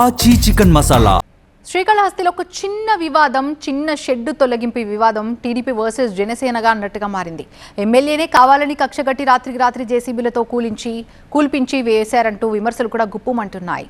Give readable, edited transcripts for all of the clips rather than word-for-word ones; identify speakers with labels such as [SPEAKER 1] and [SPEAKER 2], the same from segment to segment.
[SPEAKER 1] ఆచి చికెన్ మసాలా.
[SPEAKER 2] శ్రీకాళహస్తిలో ఒక చిన్న వివాదం, చిన్న షెడ్ తొలగింపు వివాదం టీడీపీ వర్సెస్ జనసేనగా అన్నట్టుగా మారింది. ఎమ్మెల్యేనే కావాలని కక్షగట్టి రాత్రికి రాత్రి జేసీబీలతో కూల్పించి వేశారంటూ విమర్శలు కూడా గుప్పుమంటున్నాయి.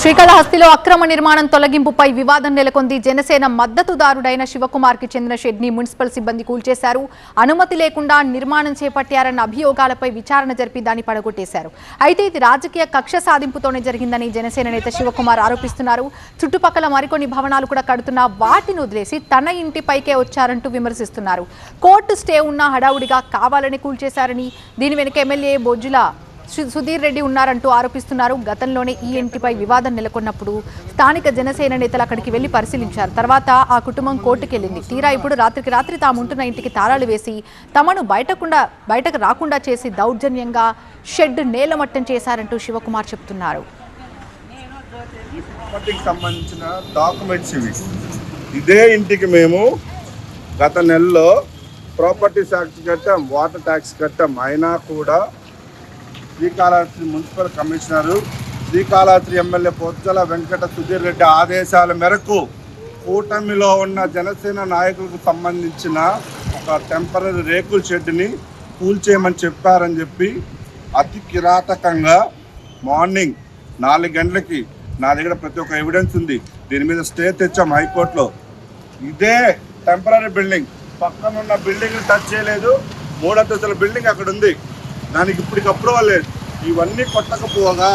[SPEAKER 2] శ్రీకాళహస్తిలో అక్రమ నిర్మాణం తొలగింపుపై వివాదం నెలకొంది. జనసేన మద్దతుదారుడైన శివకుమార్ కి చెందిన షెడ్ ని మున్సిపల్ సిబ్బంది కూల్చేశారు. అనుమతి లేకుండా నిర్మాణం చేపట్టారన్న అభియోగాలపై విచారణ జరిపి దాన్ని పడగొట్టేశారు. అయితే ఇది రాజకీయ కక్ష సాధింపుతోనే జరిగిందని జనసేన నేత శివకుమార్ ఆరోపిస్తున్నారు. చుట్టుపక్కల మరికొన్ని భవనాలు కూడా కడుతున్నా వాటిని వదిలేసి తన ఇంటిపైకే వచ్చారంటూ విమర్శిస్తున్నారు. కోర్టు స్టే ఉన్న హడావుడిగా కావాలని కూల్చేశారని, దీని వెనుక ఎమ్మెల్యే బొజ్జుల సుధీర్ రెడ్డి ఉన్నారంటూ ఆరోపిస్తున్నారు. గతంలోనే ఈ ఇంటిపై వివాదం నెలకొన్నప్పుడు స్థానిక జనసేన నేతలు అక్కడికి వెళ్లి పరిశీలించారు. తర్వాత ఆ కుటుంబం కోర్టుకెళ్లింది. తీరా ఇప్పుడు రాత్రికి రాత్రి తాము ఉంటున్న ఇంటికి తాళాలు వేసి తమను బయటకు రాకుండా చేసి దౌర్జన్యంగా షెడ్ నేలమట్టం చేశారంటూ శివకుమార్ చెప్తున్నారు.
[SPEAKER 3] సంబంధించిన డాక్యుమెంట్స్ ఇవి. ఇదే ఇంటికి మేము గత నెలలో ప్రాపర్టీ ట్యాక్స్ కట్టాం, వాటర్ ట్యాక్స్ కట్టాం. అయినా కూడా Srikalahasti municipal commissioner, Srikalahasti MLA Pojjala Venkata Sudheer Reddy ఆదేశాల మేరకు కూటమిలో ఉన్న జనసేన నాయకులకు సంబంధించిన ఒక టెంపరీ రేకుల షెడ్ని కూల్చేయమని చెప్పారని చెప్పి అతి కిరాతకంగా మార్నింగ్ 4 గంటలకి నా దగ్గర ప్రతి ఒక్క ఎవిడెన్స్ ఉంది. దీని మీద స్టే తెచ్చాం హైకోర్టులో. ఇదే టెంపరీ బిల్డింగ్, పక్కనున్న బిల్డింగ్ టచ్ చేయలేదు. 3 అంతస్తుల బిల్డింగ్ అక్కడ ఉంది, దానికి ఇప్పటికి అప్రూవల్ లేదు. ఇవన్నీ కొట్టకపోగా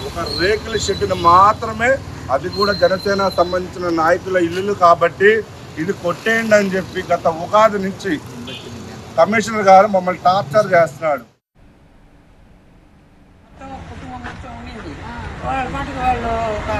[SPEAKER 3] ఒక రేకుల షెడ్ని మాత్రమే, అది కూడా జనసేన సంబంధించిన నాయకుల ఇల్లులు కాబట్టి ఇది కొట్టేయండి అని చెప్పి గత ఉగాది నుంచి కమిషనర్ గారు మమ్మల్ని టార్చర్ చేస్తున్నాడు.
[SPEAKER 4] వాళ్ళు ఒక